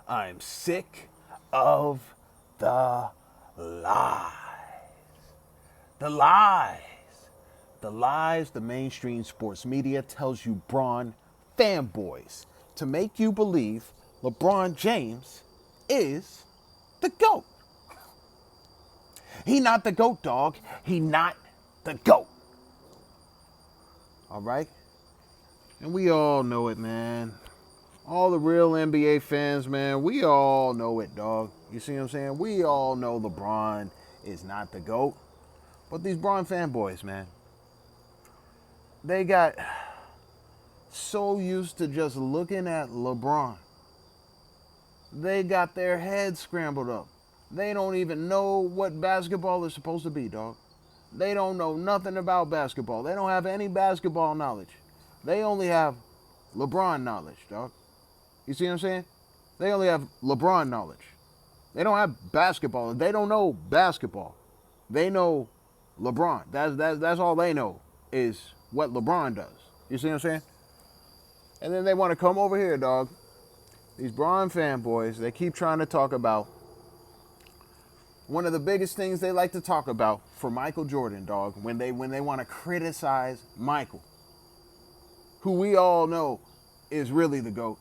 I'm sick of the lies. The lies. The lies the mainstream sports media tells you Bron fanboys to make you believe LeBron James is the GOAT. He not the GOAT, dog. He not the GOAT. All right? And we all know it, man. All the real NBA fans, man, we all know it, dog. You see what I'm saying? We all know LeBron is not the GOAT. But these Bron fanboys, man, they got so used to just looking at LeBron. They got their heads scrambled up. They don't even know what basketball is supposed to be, dog. They don't know nothing about basketball. They don't have any basketball knowledge. They only have LeBron knowledge, dog. You see what I'm saying? They only have LeBron knowledge. They don't have basketball. They don't know basketball. They know LeBron. That's all they know is what LeBron does. You see what I'm saying? And then they want to come over here, dog. These Bron fanboys, they keep trying to talk about one of the biggest things they like to talk about for Michael Jordan, dog, when they want to criticize Michael, who we all know is really the GOAT.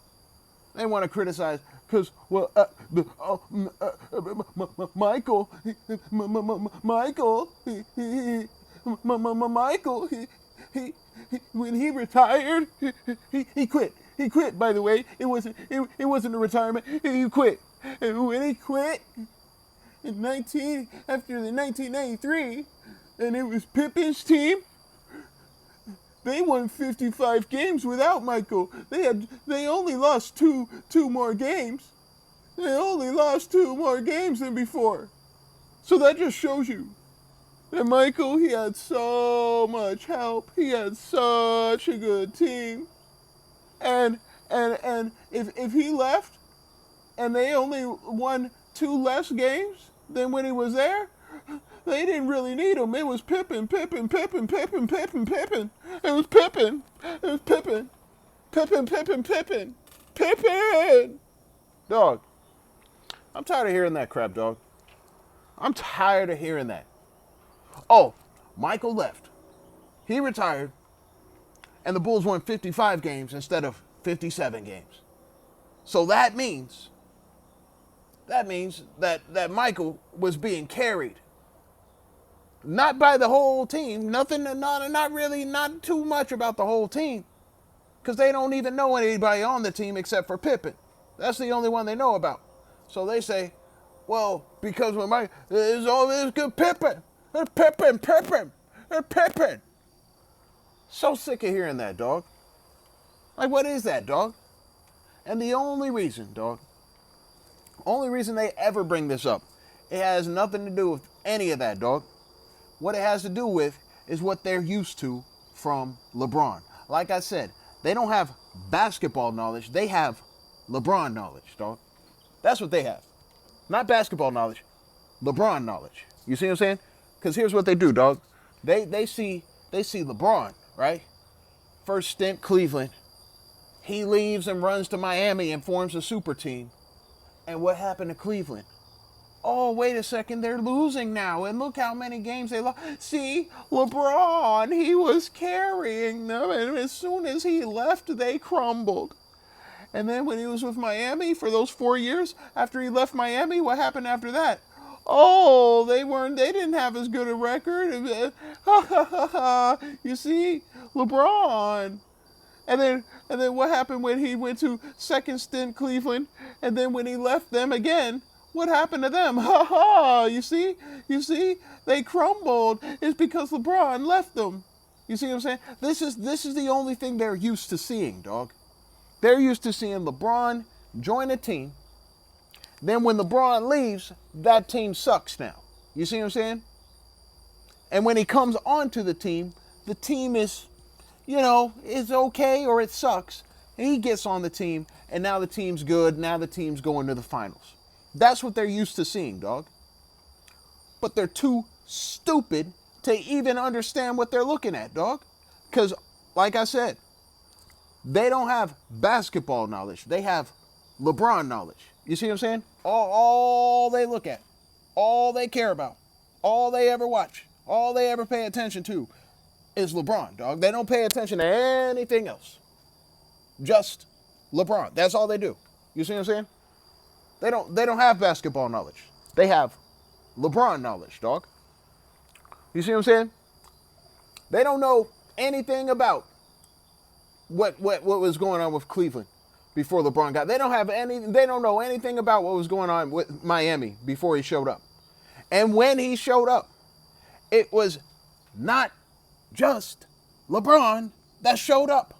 They want to criticize because, well, Michael, when he retired, he quit. He quit, by the way. It wasn't a retirement. He quit. And when he quit after the 1993, and it was Pippen's team, they won 55 games without Michael. They only lost two more games. They only lost 2 more games than before. So that just shows you that Michael, he had so much help. He had such a good team. And if he left and they only won 2 less games than when he was there, they didn't really need him. It was Pippen. It was Pippen. Pippen. Dog, I'm tired of hearing that crap, dog. I'm tired of hearing that. Oh, Michael left. He retired. And the Bulls won 55 games instead of 57 games. So that means that Michael was being carried. Not by the whole team. Not too much about the whole team. Because they don't even know anybody on the team except for Pippen. That's the only one they know about. So they say, well, because when it's all this good Pippen. Pippen. So sick of hearing that, dog. Like, what is that, dog? And the only reason they ever bring this up, it has nothing to do with any of that, dog. What it has to do with is what they're used to from LeBron. Like I said, they don't have basketball knowledge. They have LeBron knowledge, dog. That's what they have. Not basketball knowledge, LeBron knowledge. You see what I'm saying? Because here's what they do, dog. They see LeBron, right? First stint, Cleveland. He leaves and runs to Miami and forms a super team. And what happened to Cleveland? Oh, wait a second, they're losing now. And look how many games they lost. See, LeBron, he was carrying them. And as soon as he left, they crumbled. And then when he was with Miami for those 4 years, after he left Miami, what happened after that? Oh, they didn't have as good a record. You see, LeBron. And then what happened when he went to second stint Cleveland? And then when he left them again, what happened to them? You see, they crumbled. It's because LeBron left them. You see what I'm saying? This is the only thing they're used to seeing, dog. They're used to seeing LeBron join a team. Then when LeBron leaves, that team sucks now. You see what I'm saying? And when he comes onto the team is, it's okay or it sucks. And he gets on the team, and now the team's good. Now the team's going to the finals. That's what they're used to seeing, dog. But they're too stupid to even understand what they're looking at, dog. Because, like I said, they don't have basketball knowledge. They have LeBron knowledge. You see what I'm saying? All they look at, all they care about, all they ever watch, all they ever pay attention to is LeBron, dog. They don't pay attention to anything else. Just LeBron. That's all they do. You see what I'm saying? They don't have basketball knowledge. They have LeBron knowledge, dog. You see what I'm saying? They don't know anything about what was going on with Cleveland before LeBron got. They don't know anything about what was going on with Miami before he showed up. And when he showed up, it was not just LeBron that showed up.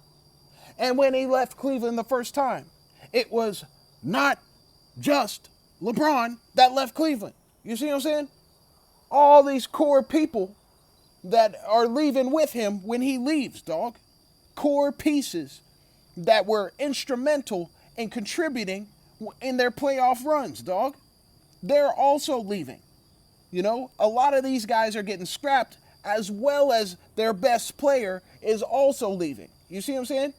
And when he left Cleveland the first time, it was not just LeBron that left Cleveland. You see what I'm saying? All these core people that are leaving with him when he leaves, dog. Core pieces that were instrumental in contributing in their playoff runs, dog. They're also leaving. You know, a lot of these guys are getting scrapped, as well as their best player is also leaving. You see what I'm saying?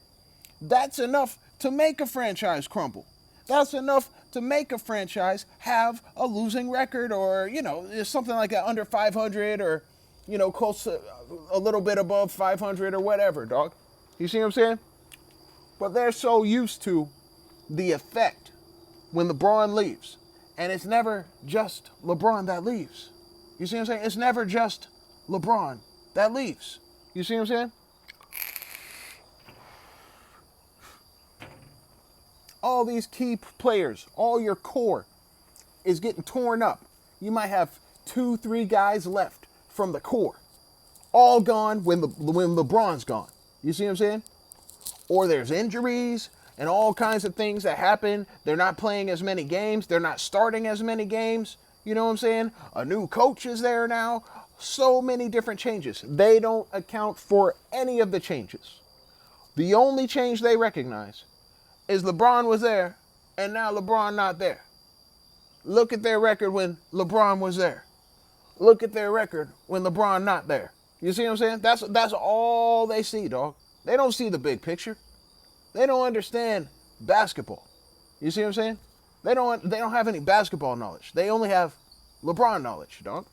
That's enough to make a franchise crumble. That's enough to make a franchise have a losing record, or, you know, something like that, under 500, or, you know, close to a little bit above 500 or whatever, dog. You see what I'm saying? But they're so used to the effect when LeBron leaves. And it's never just LeBron that leaves. You see what I'm saying? It's never just LeBron that leaves. You see what I'm saying? All these key players, all your core is getting torn up. You might have 2-3 guys left from the core. All gone when LeBron's gone. You see what I'm saying? Or there's injuries and all kinds of things that happen. They're not playing as many games. They're not starting as many games. You know what I'm saying? A new coach is there now. So many different changes. They don't account for any of the changes. The only change they recognize is LeBron was there, and now LeBron not there. Look at their record when LeBron was there. Look at their record when LeBron not there. You see what I'm saying? That's all they see, dog. They don't see the big picture. They don't understand basketball. You see what I'm saying? They don't have any basketball knowledge. They only have LeBron knowledge, dog.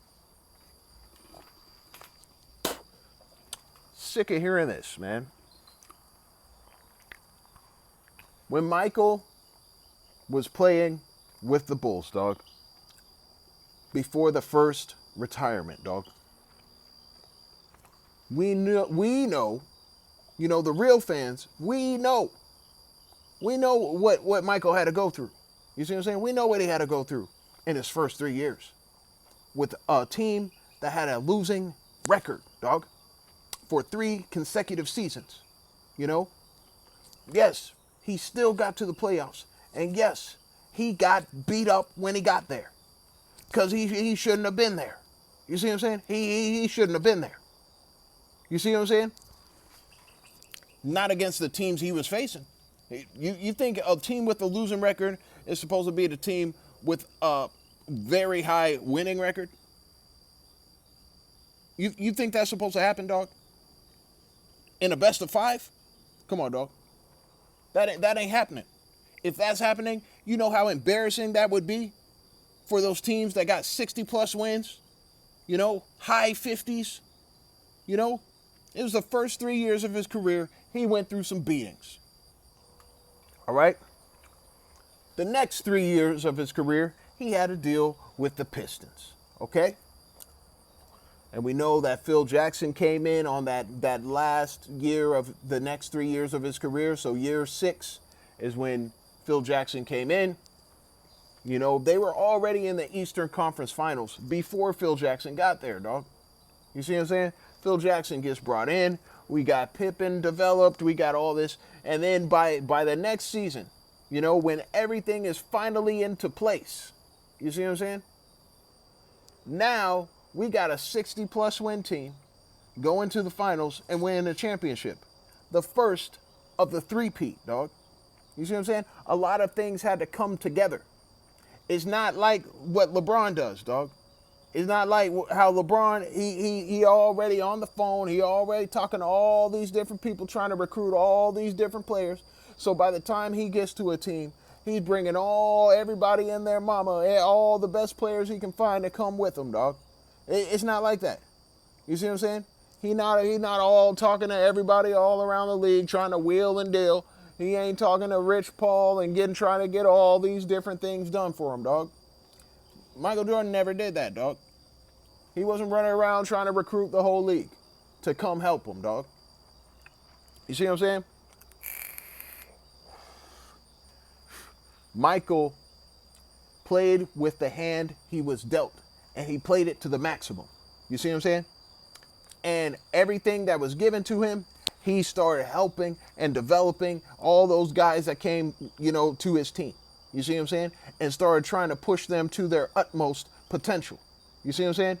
Sick of hearing this, man. When Michael was playing with the Bulls, dog, before the first retirement, dog, we know, you know, the real fans, we know what Michael had to go through. You see what I'm saying? We know what he had to go through in his first 3 years with a team that had a losing record, dog, for 3 consecutive seasons. You know? Yes, he still got to the playoffs. And yes, he got beat up when he got there. Because he shouldn't have been there. You see what I'm saying? He shouldn't have been there. You see what I'm saying? Not against the teams he was facing. You think a team with a losing record is supposed to be the team with a very high winning record? You think that's supposed to happen, dog? In a best of 5? Come on, dog. That ain't happening. If that's happening, you know how embarrassing that would be for those teams that got 60-plus wins? You know, high 50s? You know, it was the first 3 years of his career. He went through some beatings. All right? The next 3 years of his career, he had to deal with the Pistons. Okay? And we know that Phil Jackson came in on that last year of the next 3 years of his career. So year 6 is when Phil Jackson came in. You know, they were already in the Eastern Conference Finals before Phil Jackson got there, dog. You see what I'm saying? Phil Jackson gets brought in. We got Pippen developed. We got all this. And then by the next season, you know, when everything is finally into place, you see what I'm saying? Now we got a 60-plus win team go into the finals and win the championship. The first of the three-peat, dog. You see what I'm saying? A lot of things had to come together. It's not like what LeBron does, dog. It's not like how LeBron, he already on the phone. He already talking to all these different people, trying to recruit all these different players. So by the time he gets to a team, He's bringing everybody and their mama, all the best players he can find to come with him, dog. It's not like that. You see what I'm saying? He not all talking to everybody all around the league trying to wheel and deal. He ain't talking to Rich Paul and trying to get all these different things done for him, dog. Michael Jordan never did that, dog. He wasn't running around trying to recruit the whole league to come help him, dog. You see what I'm saying? Michael played with the hand he was dealt, and he played it to the maximum. You see what I'm saying? And everything that was given to him, he started helping and developing all those guys that came, to his team. You see what I'm saying? And started trying to push them to their utmost potential. You see what I'm saying?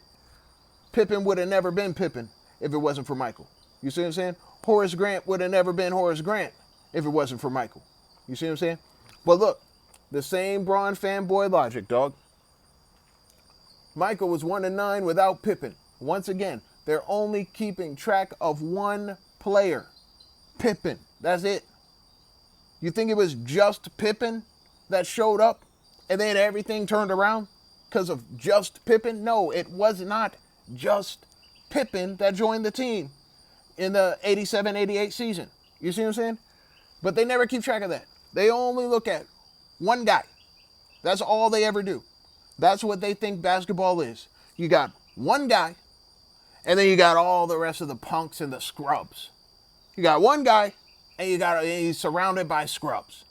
Pippen would have never been Pippen if it wasn't for Michael. You see what I'm saying? Horace Grant would have never been Horace Grant if it wasn't for Michael. You see what I'm saying? But look, the same Bron fanboy logic, dog. Michael was 1-9 without Pippen. Once again, they're only keeping track of one player, Pippen. That's it. You think it was just Pippen that showed up and then everything turned around because of just Pippen? No, it was not just Pippen that joined the team in the 87-88 season. You see what I'm saying? But they never keep track of that. They only look at one guy. That's all they ever do. That's what they think basketball is. You got one guy, and then you got all the rest of the punks and the scrubs. You got one guy, and he's surrounded by scrubs.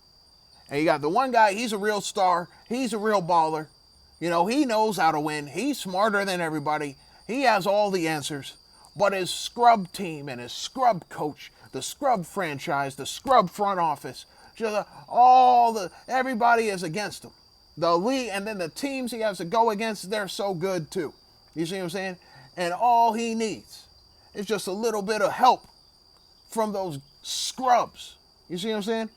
And you got the one guy, he's a real star. He's a real baller. He knows how to win. He's smarter than everybody. He has all the answers. But his scrub team and his scrub coach, the scrub franchise, the scrub front office, everybody is against him. The league, and then the teams he has to go against, they're so good too. You see what I'm saying? And all he needs is just a little bit of help from those scrubs. You see what I'm saying?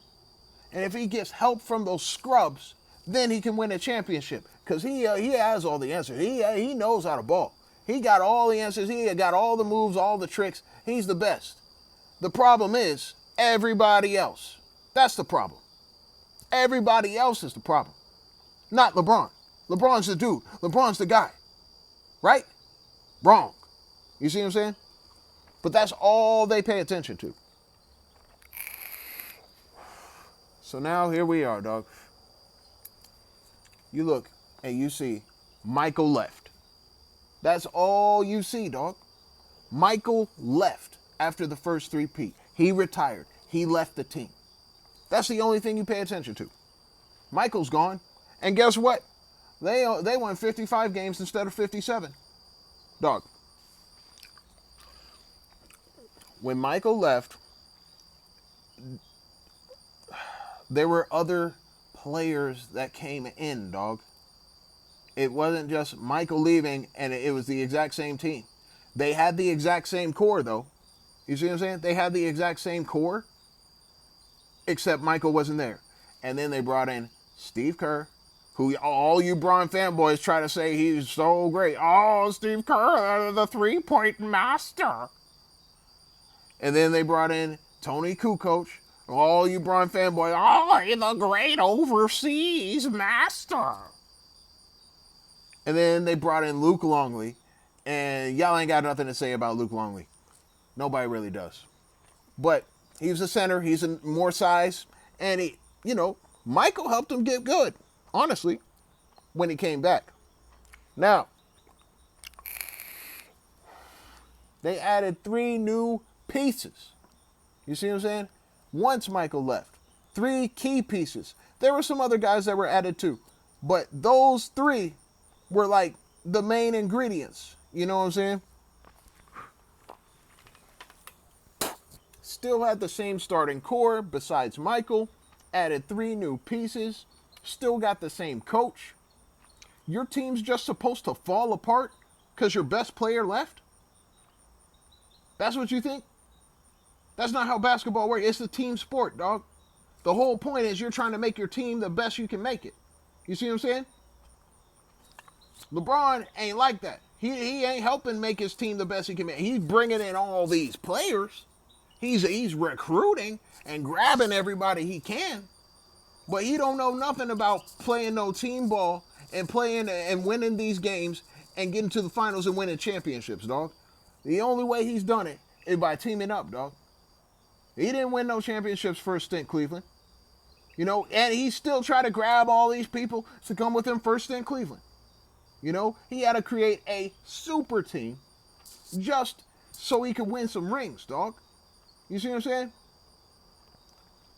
And if he gets help from those scrubs, then he can win a championship. Because he has all the answers. He knows how to ball. He got all the answers. He got all the moves, all the tricks. He's the best. The problem is everybody else. That's the problem. Everybody else is the problem. Not LeBron. LeBron's the dude. LeBron's the guy. Right? Wrong. You see what I'm saying? But that's all they pay attention to. So now here we are, dog. You look and you see Michael left. That's all you see, dog. Michael left after the first three-peat. He retired. He left the team. That's the only thing you pay attention to. Michael's gone. And guess what? They won 55 games instead of 57. Dog. When Michael left, there were other players that came in, dog. It wasn't just Michael leaving and it was the exact same team. They had the exact same core, though. You see what I'm saying? They had the exact same core, except Michael wasn't there. And then they brought in Steve Kerr, who all you Bron fanboys try to say he's so great. Oh, Steve Kerr, the three-point master. And then they brought in Tony Kukoc. All you Bron fanboys, oh, he's the great overseas master. And then they brought in Luke Longley. And y'all ain't got nothing to say about Luke Longley. Nobody really does. But he was a center. He's more size. And Michael helped him get good, honestly, when he came back. Now, they added 3 new pieces. You see what I'm saying? Once Michael left, 3 key pieces. There were some other guys that were added too. But those 3 were like the main ingredients. You know what I'm saying? Still had the same starting core besides Michael. Added 3 new pieces. Still got the same coach. Your team's just supposed to fall apart because your best player left? That's what you think? That's not how basketball works. It's a team sport, dog. The whole point is you're trying to make your team the best you can make it. You see what I'm saying? LeBron ain't like that. He ain't helping make his team the best he can make. He's bringing in all these players. He's recruiting and grabbing everybody he can. But he don't know nothing about playing no team ball and playing and winning these games and getting to the finals and winning championships, dog. The only way he's done it is by teaming up, dog. He didn't win no championships first stint Cleveland. And he still tried to grab all these people to come with him first stint Cleveland. He had to create a super team just so he could win some rings, dog. You see what I'm saying?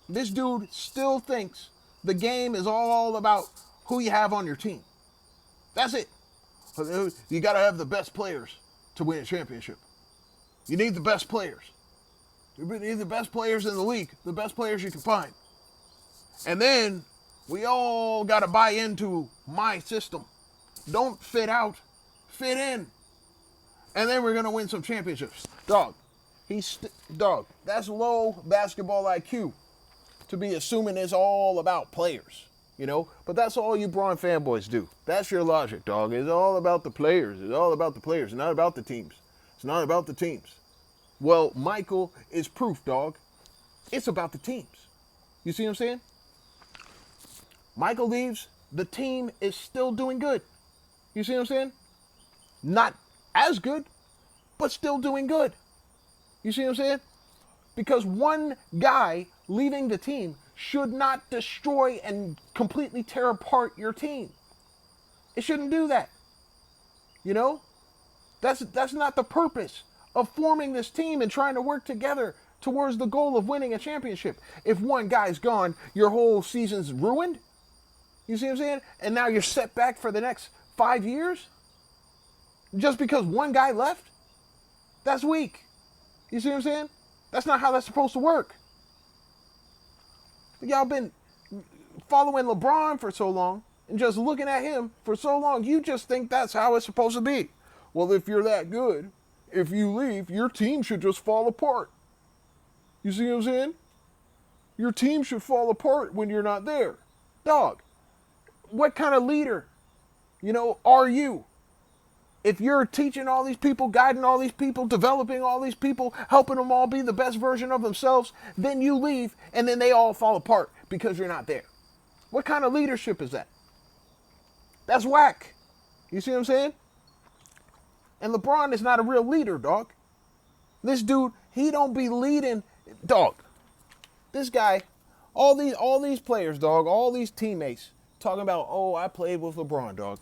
This dude still thinks the game is all about who you have on your team. That's it. You got to have the best players to win a championship. You need the best players. You need the best players in the league, the best players you can find. And then we all got to buy into my system. Don't fit out, fit in. And then we're going to win some championships. Dog, that's low basketball IQ to be assuming it's all about players, But that's all you Bron fanboys do. That's your logic, dog. It's all about the players. It's all about the players. It's not about the teams. It's not about the teams. Well, Michael is proof, dog. It's about the teams. You see what I'm saying? Michael leaves, the team is still doing good. You see what I'm saying? Not as good, but still doing good. You see what I'm saying? Because one guy leaving the team should not destroy and completely tear apart your team. It shouldn't do that. That's not the purpose of forming this team and trying to work together towards the goal of winning a championship. If one guy's gone, your whole season's ruined. You see what I'm saying? And now you're set back for the next 5 years? Just because one guy left? That's weak. You see what I'm saying? That's not how that's supposed to work. Y'all been following LeBron for so long and just looking at him for so long, you just think that's how it's supposed to be. Well, if you're that good, if you leave, your team should just fall apart. You see what I'm saying? Your team should fall apart when you're not there. Dog, what kind of leader, are you? If you're teaching all these people, guiding all these people, developing all these people, helping them all be the best version of themselves, then you leave and then they all fall apart because you're not there. What kind of leadership is that? That's whack. You see what I'm saying? And LeBron is not a real leader, dog. This dude, he don't be leading, dog. This guy, all these players, dog, all these teammates talking about, oh, I played with LeBron, dog.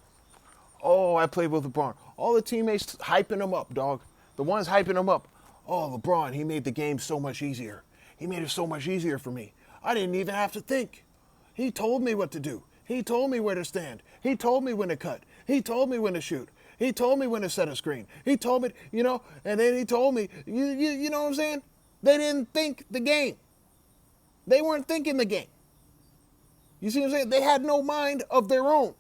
Oh, I played with LeBron. All the teammates hyping him up, dog. The ones hyping him up. Oh, LeBron, he made the game so much easier. He made it so much easier for me. I didn't even have to think. He told me what to do. He told me where to stand. He told me when to cut. He told me when to shoot. He told me when to set a screen. He told me, and then he told me, you know what I'm saying? They didn't think the game. They weren't thinking the game. You see what I'm saying? They had no mind of their own.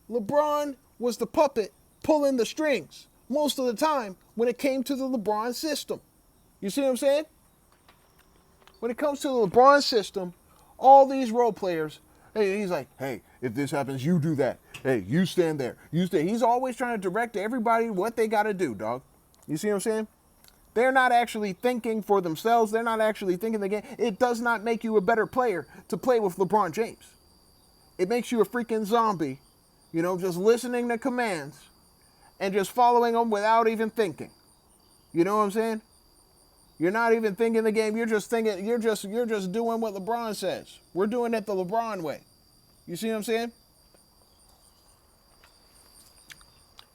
LeBron was the puppet pulling the strings most of the time when it came to the LeBron system. You see what I'm saying? When it comes to the LeBron system, all these role players, hey, he's like, hey, if this happens, you do that. Hey, you stand there. You stay. He's always trying to direct everybody what they got to do, dog. You see what I'm saying? They're not actually thinking for themselves. They're not actually thinking the game. It does not make you a better player to play with LeBron James. It makes you a freaking zombie, just listening to commands and just following them without even thinking. You know what I'm saying? You're not even thinking the game. You're just thinking. You're just doing what LeBron says. We're doing it the LeBron way. You see what I'm saying?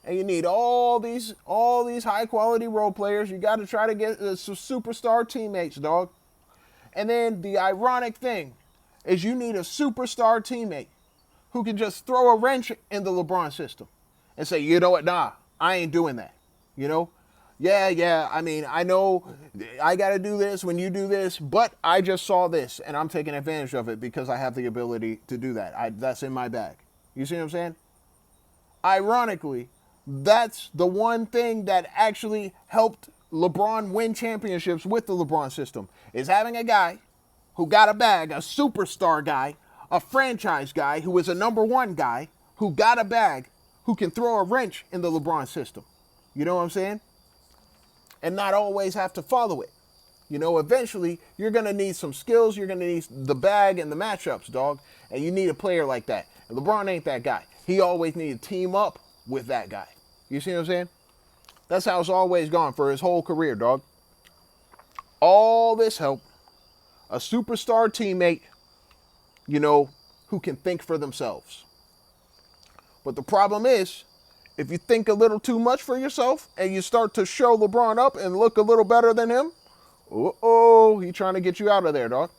And you need all these high quality role players. You got to try to get some superstar teammates, dog. And then the ironic thing is you need a superstar teammate who can just throw a wrench in the LeBron system and say, you know what, nah, I ain't doing that. Yeah, I mean, I know I got to do this when you do this, but I just saw this and I'm taking advantage of it because I have the ability to do that. That's in my bag. You see what I'm saying? Ironically, that's the one thing that actually helped LeBron win championships with the LeBron system, is having a guy who got a bag, a superstar guy, a franchise guy who is a number one guy, who got a bag, who can throw a wrench in the LeBron system. You know what I'm saying? And not always have to follow it. Eventually, you're going to need some skills. You're going to need the bag and the matchups, dog. And you need a player like that. And LeBron ain't that guy. He always needed to team up with that guy. You see what I'm saying? That's how it's always gone for his whole career, dog. All this help, a superstar teammate, who can think for themselves. But the problem is, if you think a little too much for yourself and you start to show LeBron up and look a little better than him, he trying to get you out of there, dog.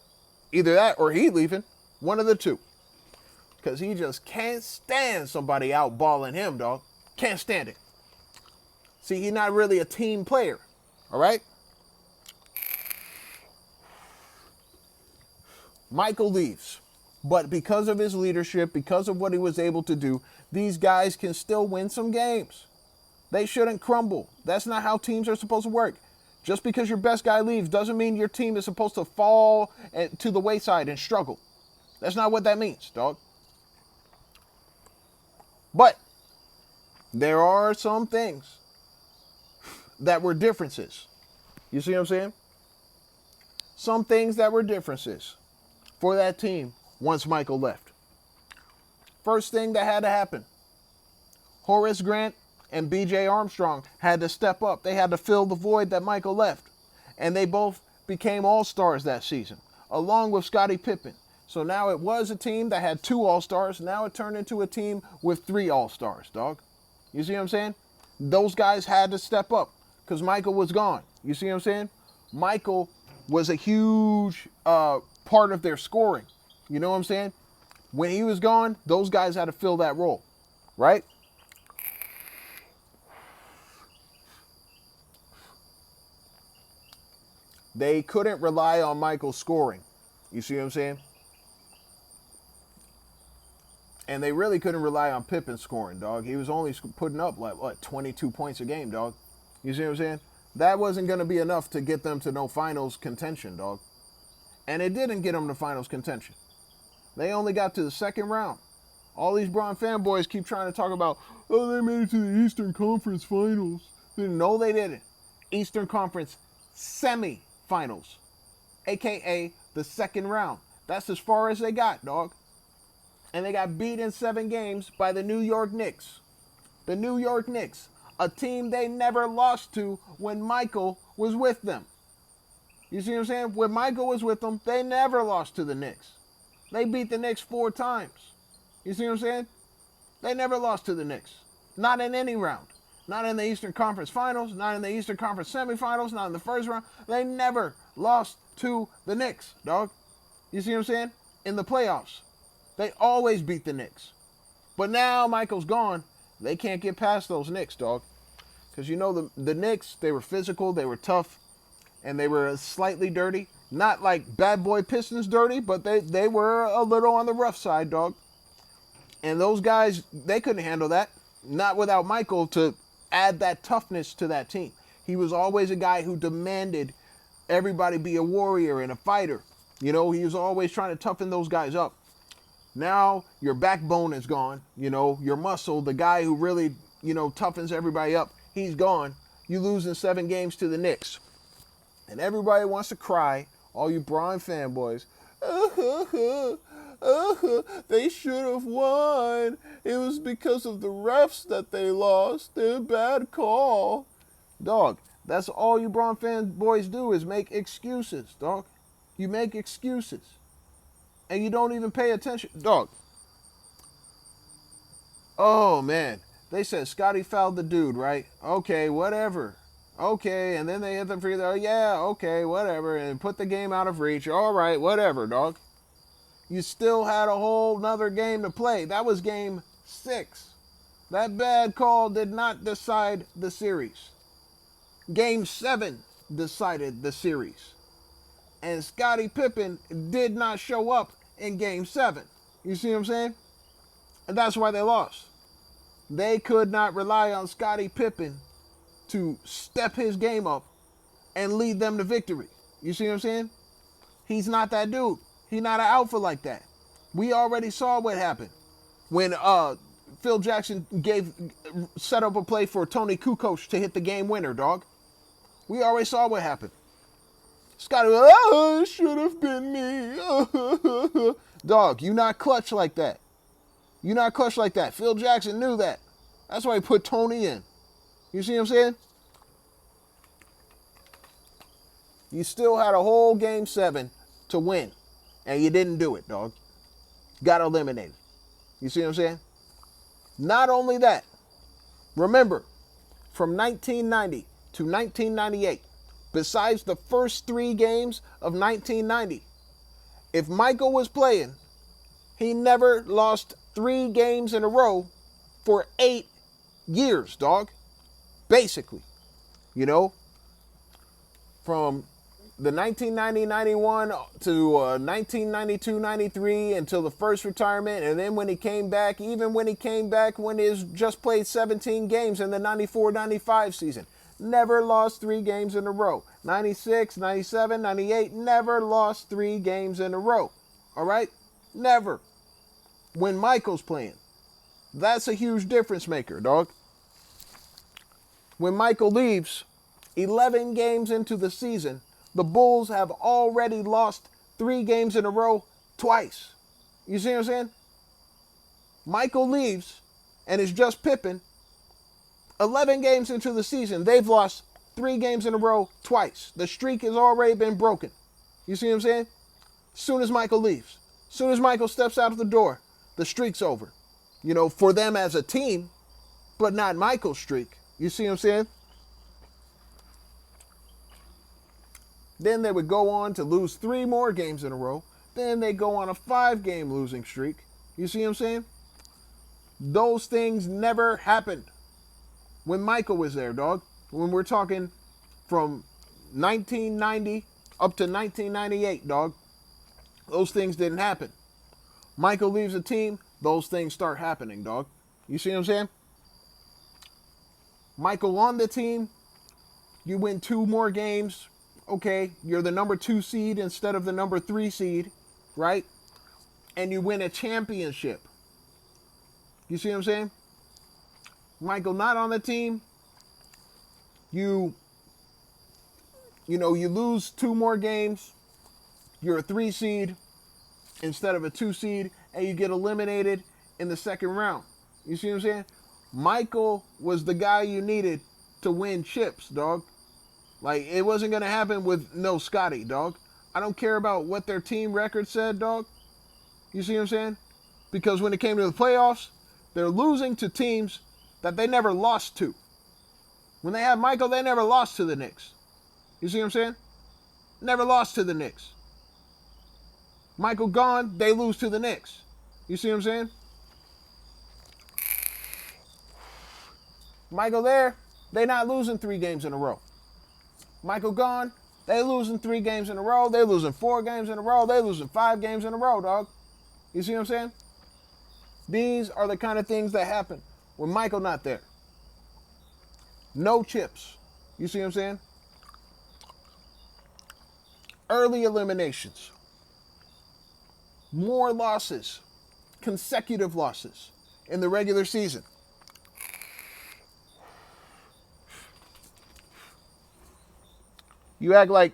Either that or he leaving. One of the two. Because he just can't stand somebody outballing him, dog. Can't stand it. See, he's not really a team player. All right? Michael leaves. But because of his leadership, because of what he was able to do, these guys can still win some games. They shouldn't crumble. That's not how teams are supposed to work. Just because your best guy leaves doesn't mean your team is supposed to fall to the wayside and struggle. That's not what that means, dog. But there are some things that were differences. You see what I'm saying? Some things that were differences for that team once Michael left. First thing that had to happen, Horace Grant and B.J. Armstrong had to step up. They had to fill the void that Michael left. And they both became all-stars that season, along with Scottie Pippen. So now it was a team that had 2 all-stars. Now it turned into a team with 3 all-stars, dog. You see what I'm saying? Those guys had to step up because Michael was gone. You see what I'm saying? Michael was a huge part of their scoring. You know what I'm saying? When he was gone, those guys had to fill that role, right? They couldn't rely on Michael scoring. You see what I'm saying? And they really couldn't rely on Pippen scoring, dog. He was only putting up, 22 points a game, dog. You see what I'm saying? That wasn't going to be enough to get them to no finals contention, dog. And it didn't get them to finals contention. They only got to the second round. All these Bron fanboys keep trying to talk about, they made it to the Eastern Conference Finals. No, they didn't. Eastern Conference semi-finals, a.k.a. the second round. That's as far as they got, dog. And they got beat in 7 games by the New York Knicks. The New York Knicks, a team they never lost to when Michael was with them. You see what I'm saying? When Michael was with them, they never lost to the Knicks. They beat the Knicks 4 times. You see what I'm saying? They never lost to the Knicks. Not in any round. Not in the Eastern Conference Finals, not in the Eastern Conference Semifinals, not in the first round. They never lost to the Knicks, dog. You see what I'm saying? In the playoffs. They always beat the Knicks. But now Michael's gone. They can't get past those Knicks, dog. Because the Knicks, they were physical, they were tough, and they were slightly dirty. Not like bad boy Pistons dirty, but they were a little on the rough side, dog. And those guys, they couldn't handle that. Not without Michael to add that toughness to that team. He was always a guy who demanded everybody be a warrior and a fighter. He was always trying to toughen those guys up. Now your backbone is gone. Your muscle, the guy who really, toughens everybody up, he's gone. You lose in 7 games to the Knicks. And everybody wants to cry, all you Bron fanboys. They should have won. It was because of the refs that they lost. They're a bad call. Dog, that's all you Bron fanboys do is make excuses, dog. You make excuses. And you don't even pay attention. Dog. Oh, man. They said Scottie fouled the dude, right? Okay, whatever. Okay, and then they hit the free throw. Yeah, okay, whatever. And put the game out of reach. All right, whatever, dog. You still had a whole nother game to play. That was game 6. That bad call did not decide the series. Game 7 decided the series. And Scottie Pippen did not show up in game 7. You see what I'm saying? And that's why they lost. They could not rely on Scottie Pippen to step his game up and lead them to victory. You see what I'm saying? He's not that dude. He's not an alpha like that. We already saw what happened when Phil Jackson set up a play for Tony Kukoc to hit the game winner, dog. We already saw what happened. Scotty, oh, it should have been me. Dog, you not clutch like that. You not clutch like that. Phil Jackson knew that. That's why he put Tony in. You see what I'm saying? You still had a whole game 7 to win, and you didn't do it, dog. Got eliminated. You see what I'm saying? Not only that, remember, from 1990 to 1998, besides the first 3 games of 1990, if Michael was playing, he never lost 3 games in a row for 8 years, dog. Basically, you know, from the 1990-91 to 1992-93 until the first retirement, and then when he came back, even when he came back when he just played 17 games in the 94-95 season, never lost 3 games in a row. 96, 97, 98, never lost 3 games in a row. All right? Never. When Michael's playing. That's a huge difference maker, dog. When Michael leaves, 11 games into the season, the Bulls have already lost 3 games in a row twice. You see what I'm saying? Michael leaves, and it's just Pippen. 11 games into the season, they've lost 3 games in a row twice. The streak has already been broken. You see what I'm saying? As soon as Michael leaves, as soon as Michael steps out of the door, the streak's over. You know, for them as a team, but not Michael's streak. You see what I'm saying? Then they would go on to lose 3 more games in a row. Then they go on a 5-game losing streak. You see what I'm saying? Those things never happened when Michael was there, dog. When we're talking from 1990 up to 1998, dog. Those things didn't happen. Michael leaves the team, those things start happening, dog. You see what I'm saying? Michael on the team, you win 2 more games. Okay, you're the number 2 seed instead of the number 3 seed, right? And you win a championship. You see what I'm saying? Michael not on the team, you lose 2 more games. You're a 3 seed instead of a 2 seed, and you get eliminated in the second round. You see what I'm saying? Michael was the guy you needed to win chips, dog. Like, it wasn't going to happen with no Scotty, dog. I don't care about what their team record said, dog. You see what I'm saying? Because when it came to the playoffs, they're losing to teams that they never lost to. When they had Michael, they never lost to the Knicks. You see what I'm saying? Never lost to the Knicks. Michael gone, they lose to the Knicks. You see what I'm saying? Michael there, they not losing 3 games in a row. Michael gone, they losing 3 games in a row. They losing 4 games in a row. They losing 5 games in a row, dog. You see what I'm saying? These are the kind of things that happen when Michael not there. No chips. You see what I'm saying? Early eliminations. More losses. Consecutive losses in the regular season. You act like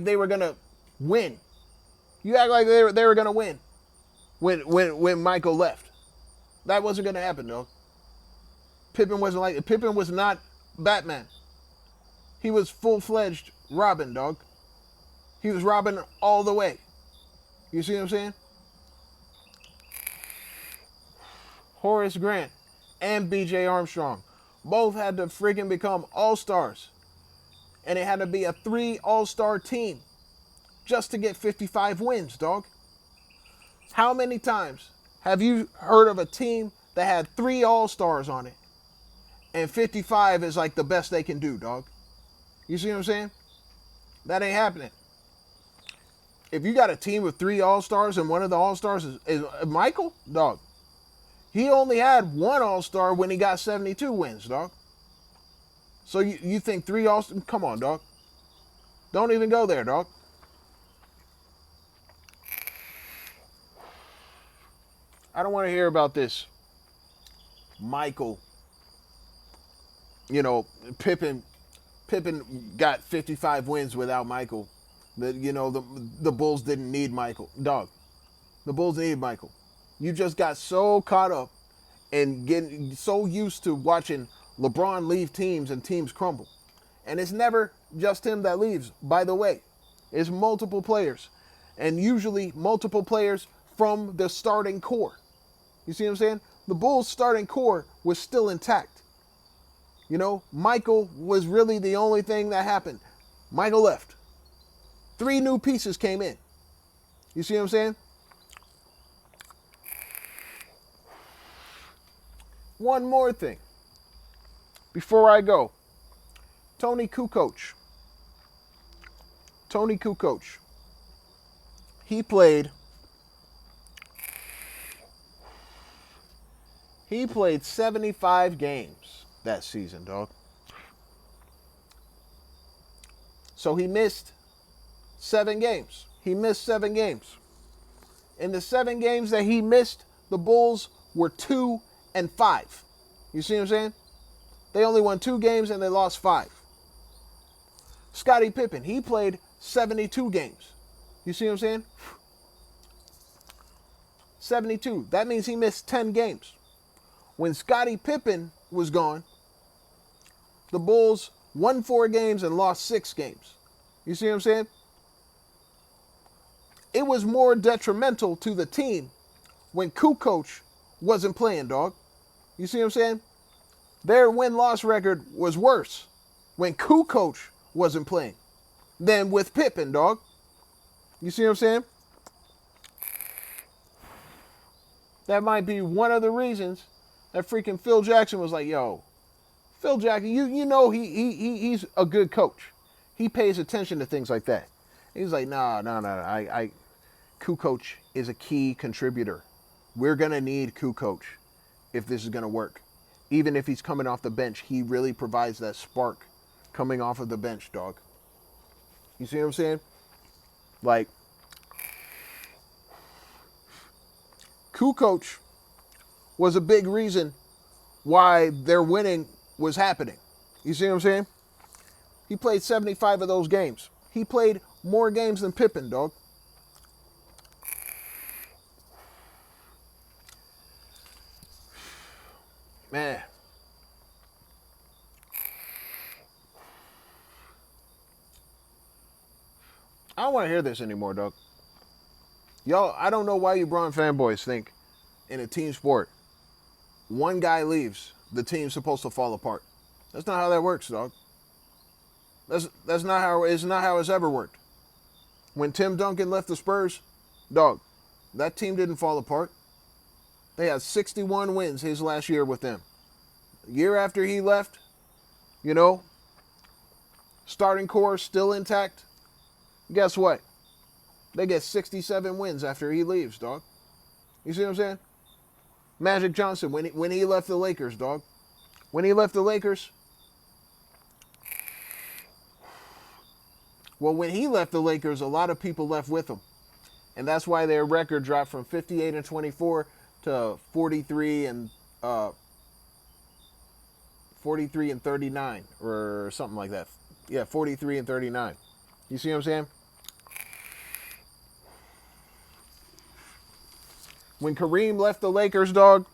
they were gonna win. You act like they were gonna win when Michael left. That wasn't gonna happen, though. Pippen was not Batman. He was full-fledged Robin, dog. He was Robin all the way. You see what I'm saying? Horace Grant and B.J. Armstrong both had to freaking become all-stars. And it had to be a 3 all-star team just to get 55 wins, dog. How many times have you heard of a team that had 3 all-stars on it and 55 is like the best they can do, dog? You see what I'm saying? That ain't happening. If you got a team with 3 all-stars and one of the all-stars is Michael, dog, he only had 1 all-star when he got 72 wins, dog. So you think 3 all-stars? Come on, dog. Don't even go there, dog. I don't want to hear about this Michael, Pippen Pippen got 55 wins without Michael. The Bulls didn't need Michael. Dog, the Bulls needed Michael. You just got so caught up and getting so used to watching LeBron leave teams and teams crumble. And it's never just him that leaves, by the way. It's multiple players. And usually multiple players from the starting core. You see what I'm saying? The Bulls' starting core was still intact. Michael was really the only thing that happened. Michael left. 3 new pieces came in. You see what I'm saying? One more thing before I go. Tony Kukoc. He played 75 games that season, dog. So he missed 7 games. In the 7 games that he missed, the Bulls were 2-5. You see what I'm saying? They only won 2 games and they lost 5. Scottie Pippen, he played 72 games. You see what I'm saying? 72. That means he missed 10 games. When Scottie Pippen was gone, the Bulls won 4 games and lost 6 games. You see what I'm saying? It was more detrimental to the team when Kukoc wasn't playing, dog. You see what I'm saying? Their win-loss record was worse when Kukoc wasn't playing than with Pippen, dog. You see what I'm saying? That might be one of the reasons that freaking Phil Jackson was like, yo, Phil Jackson, he's a good coach. He pays attention to things like that. He's like, no. Kukoc is a key contributor. We're going to need Kukoc if this is going to work. Even if he's coming off the bench, he really provides that spark coming off of the bench, dog. You see what I'm saying? Like, Kukoc was a big reason why their winning was happening. You see what I'm saying? He played 75 of those games. He played more games than Pippen, dog. Man. I don't want to hear this anymore, dog. Y'all, I don't know why you Bron fanboys think in a team sport, one guy leaves, the team's supposed to fall apart. That's not how that works, dog. That's not how it's ever worked. When Tim Duncan left the Spurs, dog, that team didn't fall apart. They had 61 wins his last year with them. Year after he left, starting core still intact. Guess what? They get 67 wins after he leaves, dog. You see what I'm saying? Magic Johnson, when he left the Lakers, dog. When he left the Lakers, a lot of people left with him. And that's why their record dropped from 58-24 to 43-39 or something like that. Yeah, 43-39. You see what I'm saying? When Kareem left the Lakers, dog,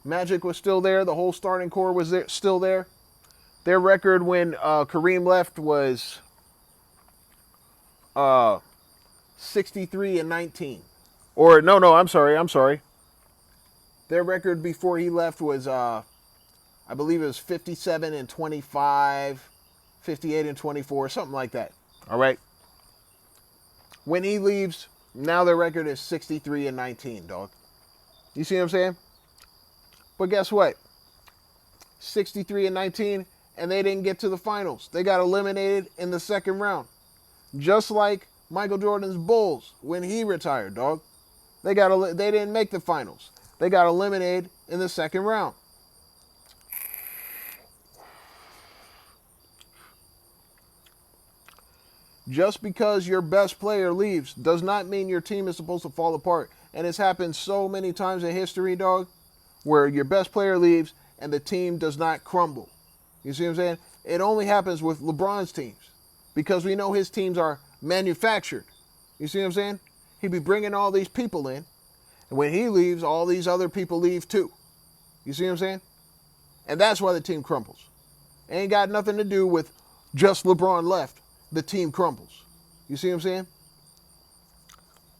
Magic was still there. The whole starting core was still there. Their record when Kareem left was 63-19. Or no, I'm sorry. Their record before he left was I believe it was 57-25, 58-24, something like that. All right. When he leaves, now their record is 63-19, dog. You see what I'm saying? But guess what? 63-19, and they didn't get to the finals. They got eliminated in the second round. Just like Michael Jordan's Bulls when he retired, dog. They didn't make the finals. They got eliminated in the second round. Just because your best player leaves does not mean your team is supposed to fall apart. And it's happened so many times in history, dog, where your best player leaves and the team does not crumble. You see what I'm saying? It only happens with LeBron's teams because we know his teams are manufactured. You see what I'm saying? He be bringing all these people in, and when he leaves, all these other people leave too. You see what I'm saying? And that's why the team crumbles. It ain't got nothing to do with just LeBron left. The team crumbles. You see what I'm saying?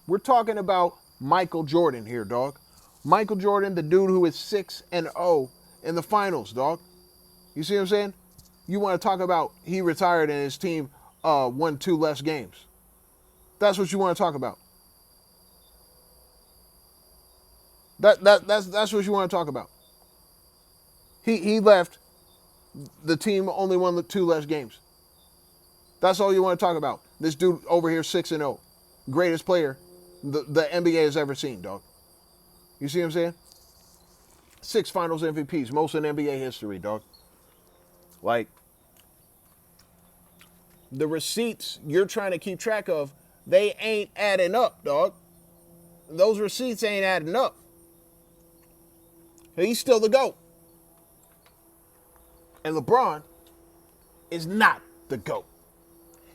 We're talking about Michael Jordan here, dog. Michael Jordan, the dude who is 6-0 in the finals, dog. You see what I'm saying? You want to talk about he retired and his team won 2 less games. That's what you want to talk about. That's what you want to talk about. He left. The team only won the 2 less games. That's all you want to talk about. This dude over here 6-0, greatest player the NBA has ever seen, dog. You see what I'm saying? 6 Finals MVPs, most in NBA history, dog. Like, the receipts you're trying to keep track of, they ain't adding up, dog. Those receipts ain't adding up. He's still the GOAT. And LeBron is not the GOAT.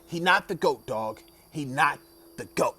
He not the GOAT, dog. He not the GOAT.